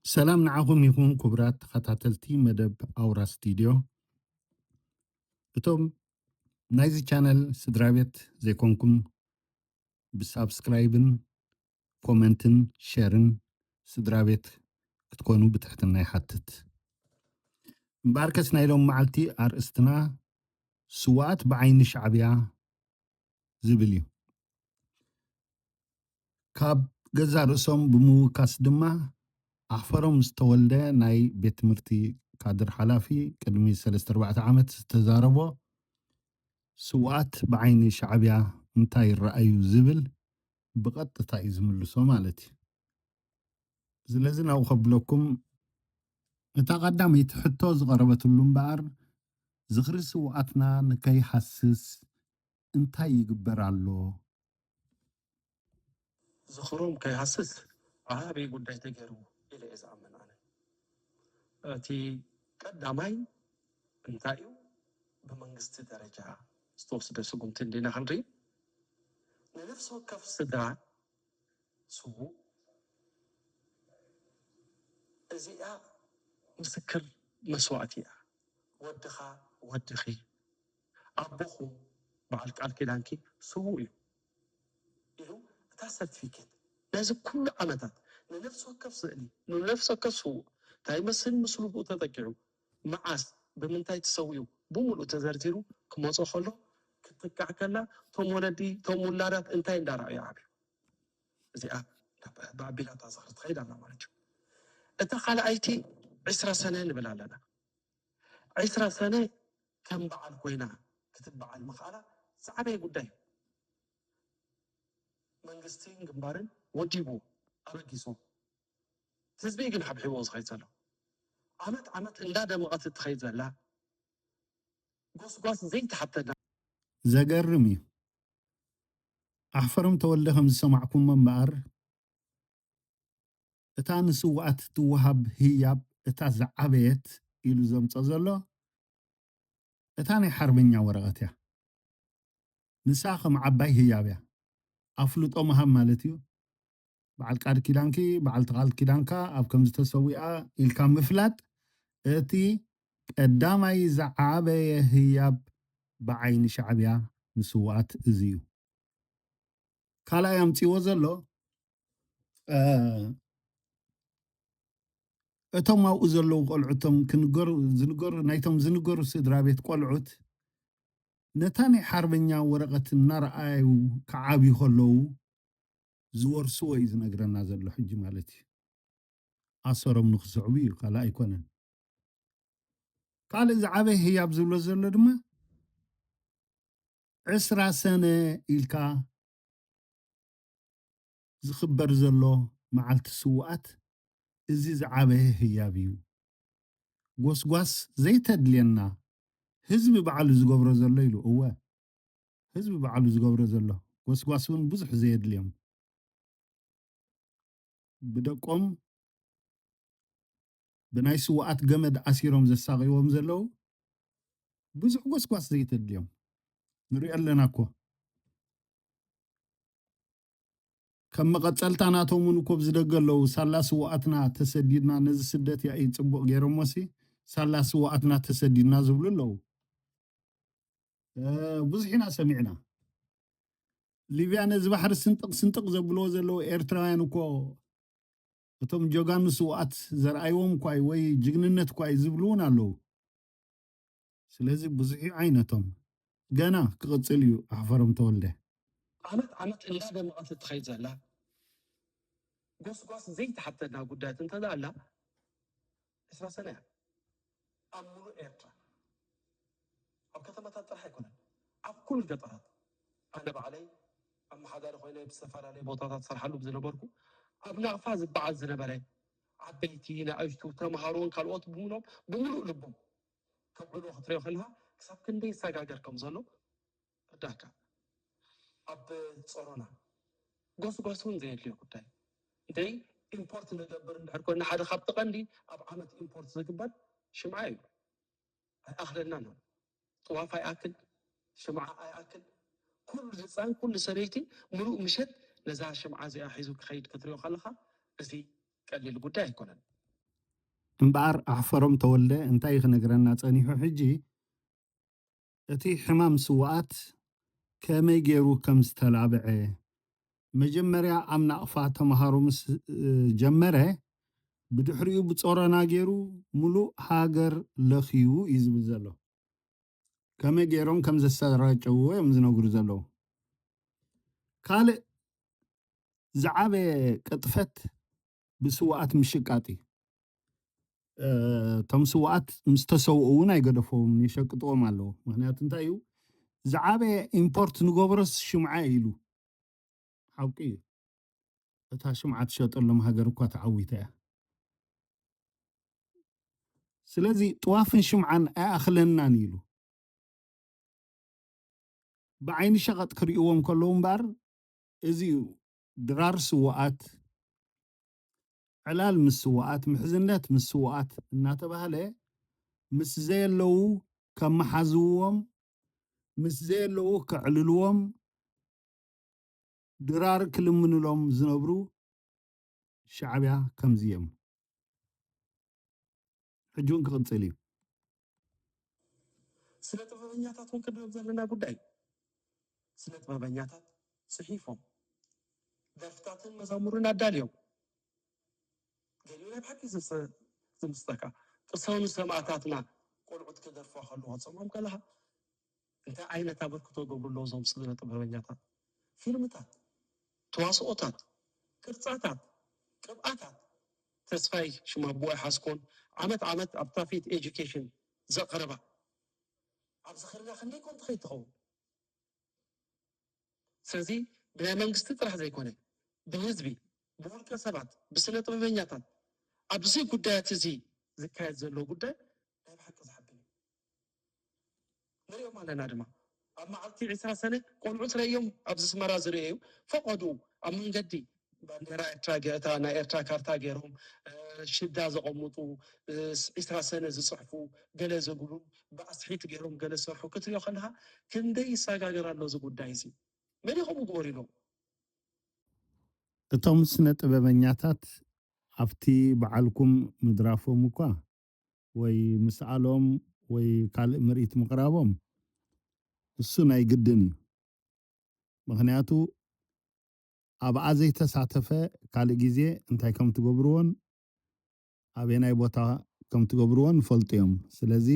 سلام نعاكم يكون كبرات خطاتلتي مدب أورا ستوديو بتوم نايزي channel سدرابيت زي كونكم بسابسكرايبن كومنتن شيرن سدرابيت كتكونوا بتحتنا يحتت مباركس نايلوم معلتي أرستنا سوات بعين شعبيا زبليو كاب جزا رأسهم بموكاس دما أحفرهم استولده ناي بيت مرتي كادر حلافي كدمي 3-4 عامت تزاربو سوات بعين شعبيا انتاي الرأي زبل بقطة يزملسو مالتي زلزنا وخبلكم اتا قدام يتحطو زغربت اللومبار زغري سواتنا نكي حسس انتاي يقبر علو زخروم كي حسس عابي قداي تجرو إلى إذا أمن أنا تي قدامي انتايو بمنجست درجة استوصد سقوم تندينا خلري نفسه كف صدع سو إذا مسكر مسواتي ودخي أبوخو بعلك الكلانكي سوي إلو تاسد فيك لازم كل عمدات نفسه كف صقلي نفسه كف سو تاي مسلو تذكروا معاس بمنتاي تسويو بملو تزرزيرو كموصو خلو كتكع كلا توم ولدي توم ولادات انتاي اندارا يا عبي زي بابيلا تازخر تخيل انا مالجو اتا خال ايتي 10 سنة نبلا لنا 10 سنة كم بعد كوينا كتب بعد مخالة صعبة قداي منجستين جنبارن وجيبو أرجيسو تزبيق نحب حيوز خيزالو عمت إلا دمغت تخيزالا قوس زيت حتى زقرمي أحفرم تولهم سمعكم من بار اتا نسوات توهب هياب اتا زعبيت إلو زمت زلو اتا ني حربنيا ورغتيا نساخم عباي هيابيا أفلوط أمهم مالتيو بعد قاد كيدانكي بعد تقال كيدانكا أب كم زتسويقا إلكا مفلات اتي قدامي زعابي هياب بعين شعبيا نسوات ازيو كالا يمتي وزلو اتم او زلو قلعتم زنقر نايتم زنقر سدرابيت قلعت نتاني حربنيا ورقة نرأيو كعابي خلو زور سوى إذ نقرنا زلو حج مالتي أصرم نخصعبي قالا يكونن قال إذا عابي هياب زلو دما 10 سنة إلكا زخبر زلو معلت سوات إزي زعابه هيابيو قوس زي تدلينا حزب بعلو زقبر زلو يلو هو حزب بعلو زقبر زلو قوس ون بزح زي يدليم بدقم بناي سوات جمد أسيرهم زساقيوهم زلو بزح قوس زي تدليم نريد لنا كو كم قتلتنا تومن كوب زدقلو سالا سواتنا تسديدنا نز سدت يا اي صبو غيرموسي سالا سواتنا تسديدنا زبللو بزحنا سمعنا ليبيا نز بحر سنطق زبلو زلو ايرترايان كو اتم جوغان سوات زرأيوم كواي وي جغننت كواي زبلون الو سلازي بزحي عينتهم غانا كقصليو احفرم تولده عمت إلا دمغت تخيزالا قوس زيت حتى نا قدات انت لا 10 سنة أمور إيرترا أب كتما تطرح يكون أب كل قطرات أنا بعلي أما حدا خوينا بالسفر علي بوطات صرحلو بزنبركو أبنا فاز بعد زنبري عبيتي ناجتو تمهارون كالوت بمولو بمولو لبم كبلو خطريو خلها كسب كندي ساقاقركم زلو داكا أب صورونا قوسون زي اللي قداي دي إمبورت ندبر نحركونا حدا خبط قندي أب عمت إمبورت زقبت شمعي أخلنا نو طوافة أكل شمعة أكل كل زمان كل سريتي ملوء مشت نزاع شمعة زي أحيزو كخيد كتريو خلخا زي قال لي القداي كونن እምበኣር ኣሕፈሮም ተወልደ እንታይ ክነግረና ፀኒሑ ሕጂ እቲ ሕማም ስዋኣት ከመይ ገይሩ ከም ዝተላብዐ መጀመርያ ኣብ ናቕፋ ተምሃሮ ምስ ጀመረ ብድሕሪኡ ብፆረና ገይሩ ሙሉእ ሃገር ለኽዩ እዩ ዝብል ዘሎ ከመይ ገይሮም ከም ዘሰራጨውዎ እዮም ዝነግሩ ዘለዉ ካልእ ዝዓበየ ቅጥፈት ብስዋኣት ምሽቃጥ እዩ እቶም ስዋኣት ምስ ተሰውኡ እውን ኣይገደፎም ይሸቅጥዎም ኣለዉ ምክንያቱ እንታይ እዩ ዝዓበየ ኢምፖርት ንገብሮስ ሽምዓ ኢሉ ሓቂ እዩ እታ ሽምዓ ትሸጠሎም ሃገር እኳ ተዓዊታ እያ ስለዚ ጥዋፍን ሽምዓን ኣያእኽለናን ኢሉ ብዓይኒ ሸቐጥ ክርእዎም ከለዉ እምበር እዚ ድራር ስዋኣት ዕላል ምስ ስዋኣት ምሕዝነት ምስ ስዋኣት እናተባህለ ምስ ዘየለዉ ከመሓዝዎም ምስ ዘየለዉ ከዕልልዎም ድራር ክልምንሎም ዝነብሩ ሻዕብያ ከምዚ እዮም ሕጂ እውን ክቕፅል እዩ ስነ ጥበበኛታት እውን ክንሪኦም ዘለና ጉዳይ ስነ ጥበበኛታት ፅሒፎም ደርፍታትን መዛሙርን ኣዳልዮም ገሊኡ ናይ ብሓቂ ዝምስጠካ ጥሰኑ ሰማዕታትና ቆልዑት ክደርፎ ከለዎ ክሰምዖም ከለካ እንታይ ዓይነት ኣበርክቶ ገብሩ ኣለዎ እዞም ስነ ጥበበኛታት ፊልምታት ተዋስኦታት ቅርፃታት ቅብኣታት ተስፋይ ሽማቦይ ሓስኮን ዓመት ኣብ ታፊት ኤጁኬሽን ዘቕረባ ኣብዚ ኸርና ክንደይ ኮን ትኸይትኸውን ስለዚ ብናይ መንግስቲ ጥራሕ ዘይኮነ ብህዝቢ ብውልቀ ሰባት ብስነ ጥበበኛታት ኣብዚ ጉዳያት እዚ ዝካየድ ዘሎ ጉዳይ ናይ ብሓቂ ዝሓብል እዩ ንሪኦም ኣለና ድማ ኣብ መዓልቲ 20 ሰነ ቆልዑት ረእዮም ኣብዚ ስመራ ዝርአዩ ፈቐዱ ኣብ መንገዲ ባንዴራ ኤርትራ ገታ ናይ ኤርትራ ካርታ ገይሮም ሽዳ ዘቐምጡ 20 ሰነ ዝፅሕፉ ገለ ዘግሉ ብኣስሒት ገይሮም ገለ ዝሰርሑ ክትሪኦ ከለካ ክንደይ ይሰጋገር ኣሎ እዚ ጉዳይ እዚ መን ከምኡ ግበሩ ኢሎም እቶም ስነ ጥበበኛታት ኣብቲ በዓልኩም ምድራፎም እኳ ወይ ምስኣሎም ወይ ካልእ ምርኢት ምቕራቦም እሱ ናይ ግድን እዩ ምክንያቱ ኣብኣ ዘይተሳተፈ ካልእ ግዜ እንታይ ከም ትገብርዎን ኣበየናይ ቦታ ከም ትገብርዎን ንፈልጡ እዮም ስለዚ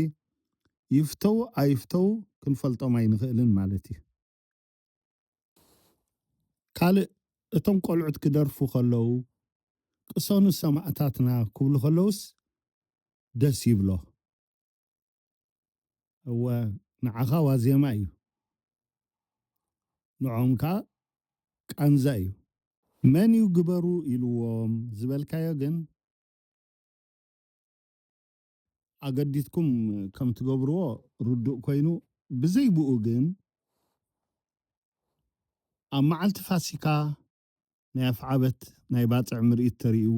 ይፍተው ኣይፍተው ክንፈልጦም ኣይንኽእልን ማለት እዩ ካልእ እቶም ቆልዑት ክደርፉ ከለዉ ቅሶኑ ሰማዕታትና ክብሉ ከለውስ ደስ ይብሎ እወ ንዓኻ ዋዜማ እዩ ንዖም ከዓ ቃንዛ እዩ መን እዩ ግበሩ ኢልዎም ዝበልካዮ ግን ኣገዲትኩም ከም ትገብርዎ ርዱእ ኮይኑ ብዘይብኡ ግን ኣብ መዓልቲ ፋሲካ ናይ ኣፍዓበት ናይ ባፅዕ ምርኢት ተርእዩ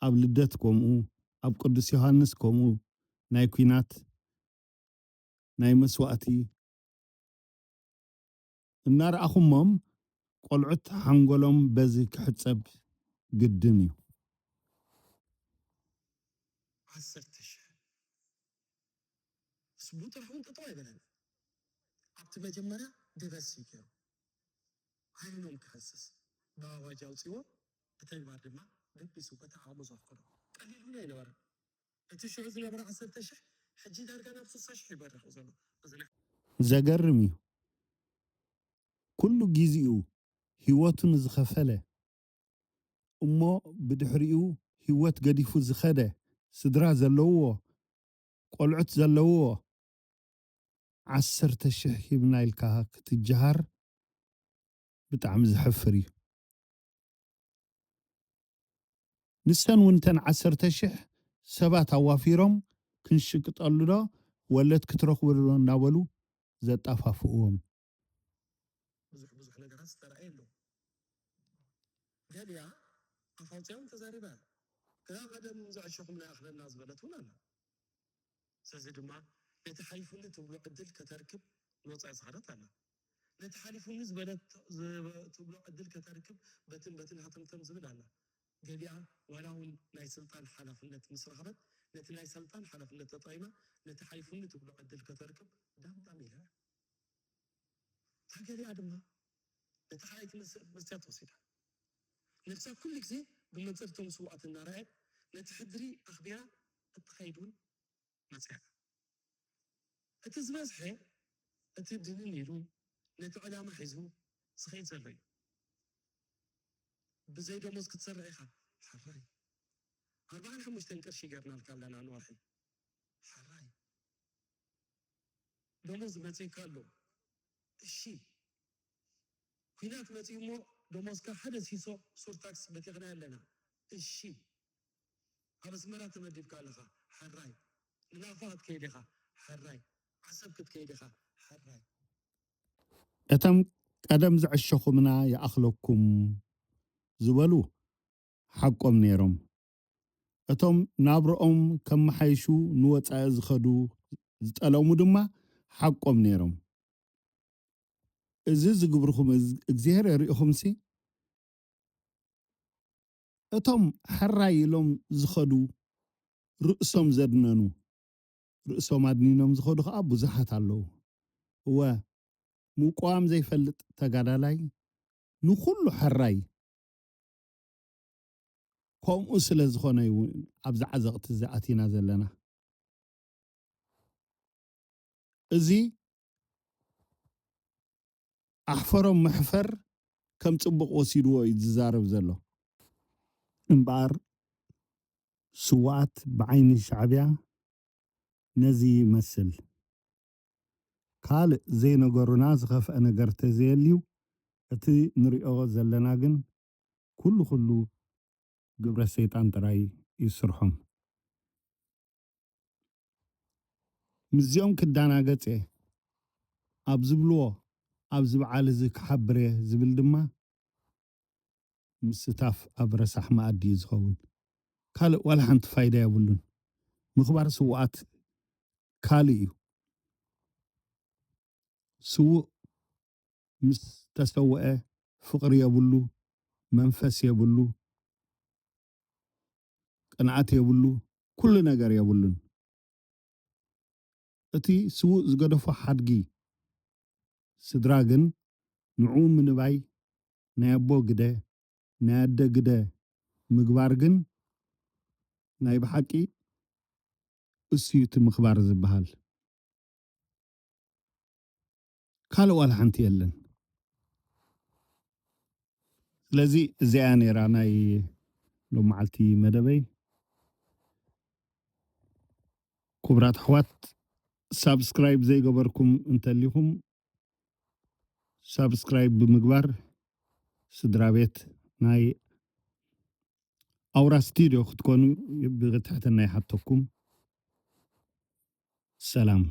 ኣብ ልደት ከምኡ ኣብ ቅዱስ ዮሃንስ ከምኡ ናይ ኩናት ናይ መስዋእቲ እናረኣኹሞም ቆልዑት ሓንጎሎም በዚ ክሕፀብ ግድን እዩ 10,000 ስቡት ረሑን ጠጠው ኣይበለን ኣብቲ መጀመርያ ደበሲ ገይሩ ዓይኖም ክሕስስ ብኣዋጅ ኣውፂዎ ብተግባር ድማ ደቢሱ በተዓሞ ዘፍቅዶ ቀሊሉ ነው ይነበረ እቲ ሽዑ ዝነበረ 10,000 ሕጂ ዳርጋ ናብ 60,000 ይበርኽ ዘሎ ዘገርም እዩ ኩሉ ግዚኡ ህይወቱን ዝኸፈለ እሞ ብድሕሪኡ ህይወት ገዲፉ ዝኸደ ስድራ ዘለውዎ ቆልዑት ዘለውዎ 10,000 ሂብና ኢልካ ክትጀሃር ብጣዕሚ ዝሕፍር እዩ ንሰን እውን ተን 10,000 ሰባት ኣዋፊሮም ክንሽቅጠሉ ዶ ወለድ ክትረኽቡ ዶ እናበሉ ዘጣፋፍእዎም ብዙሕ ነገራት ዝተረኣየ ኣሎ ገሊኣ ኣፋውፅኦም ተዛሪባ ግራ ቀደም ዝዕሸኹም ናይ ኣኽለና ዝበለት እውን ኣላ ስለዚ ድማ ነቲ ሓሊፉኒ ትብሎ ዕድል ከተርክብ ንወፃኢ ዝኸደት ኣላ ነቲ ሓሊፉኒ ዝበለት ትብሎ ዕድል ከተርክብ በትን ሃተምተም ዝብል ኣላ ገሊኣ ዋላ እውን ናይ ስልጣን ሓላፍነት ምስ ረኸበት ነቲ ናይ ስልጣን ሓላፍነት ተጠቂማ ነቲ ሓሊፉኒ ትብሎ ዕድል ከተርክብ ዳምጣም ኢላ እታ ገሊኣ ድማ ነቲ ሓይቲ መስትያ ተወሲዳ ነፍሳ ኩሉ ግዜ ብመንፅርቶም ስዋኣት እናርኣየት ነቲ ሕድሪ ኣኽቢራ እትኸይድ እውን መፅያ እቲ ዝበዝሐ እቲ ድንን ኢሉ ነቲ ዕላማ ሒዙ ዝኸይድ ዘሎ እዩ ብዘይ ደሞዝ ክትሰርሕ ኢኻ ሓራይ 45 ቅርሺ ገርናልካ ኣለና ንወርሒ ሓራይ ደሞዝ መፅኢካ ኣሎ እሺ ኩናት መፅኢ እሞ ደሞዝካ ሓደ ሲሶ ሱር ታክስ በቲኽና ኣለና እሺ ኣብ ኣስመራ ተመዲብካ ኣለኻ ሓራይ ንናፋ ክትከይድ ኢኻ ሓራይ ዓሰብ ክትከይድ ኢኻ ሓራይ እቶም ቀደም ዝዕሸኹምና ይኣኽለኩም ዝበሉ ሓቆም ነይሮም እቶም ናብርኦም ከመሓይሹ ንወፃኢ ዝኸዱ ዝጠለሙ ድማ ሓቆም ነይሮም እዚ ዝግብርኩም እግዚኣብሔር የሪኢኹምሲ እቶም ሕራይ ኢሎም ዝኸዱ ርእሶም ዘድነኑ ርእሶም ኣድኒኖም ዝኸዱ ከዓ ብዙሓት ኣለዉ እወ ምቋም ዘይፈልጥ ተጋዳላይ ንኩሉ ሕራይ ከምኡ ስለ ዝኾነ እዩ ኣብዚ ዓዘቕቲ ዝኣቲና ዘለና እዚ ኣሕፈሮም ምሕፈር ከም ፅቡቅ ወሲድዎ እዩ ዝዛረብ ዘሎ እምበኣር ስዋኣት ብዓይኒ ሻዕብያ ነዚ ይመስል ካልእ ዘይነገሩና ዝኸፍአ ነገር ተዘየልዩ እቲ ንሪኦ ዘለና ግን ኩሉ ግብረ ሰይጣን ጥራይ ይስርሖም ምዚኦም ክዳናገፅ እየ ኣብ ዝብልዎ ኣብዚ በዓል እዚ ክሓብር እየ ዝብል ድማ ምስታፍ ኣብ ረሳሕ መኣዲ እዩ ዝኸውን ካልእ ዋላ ሓንቲ ፋይዳ የብሉን ምኽባር ስዋኣት ካልእ እዩ ስውእ ምስ ተሰውአ ፍቕሪ የብሉ መንፈስ የብሉ ቅንዓት የብሉ ኩሉ ነገር የብሉን እቲ ስውእ ዝገደፎ ሓድጊ ስድራ ግን ንዑ ምንባይ ናይ ኣቦ ግደ ናይ ኣደ ግደ ምግባር ግን ናይ ብሓቂ እሱዩ እቲ ምኽባር ዝበሃል ካልእ ዋላ ሓንቲ የለን ስለዚ እዚኣ ነይራ ናይ ሎመዓልቲ መደበይ ክቡራት ኣሕዋት ሳብስክራይብ ዘይገበርኩም እንተሊኹም ሳብስክራይብ ብምግባር ስድራ ቤት ናይ ኣውራ ስቱድዮ ክትኮኑ ብትሕትና ይሓተኩም ሰላም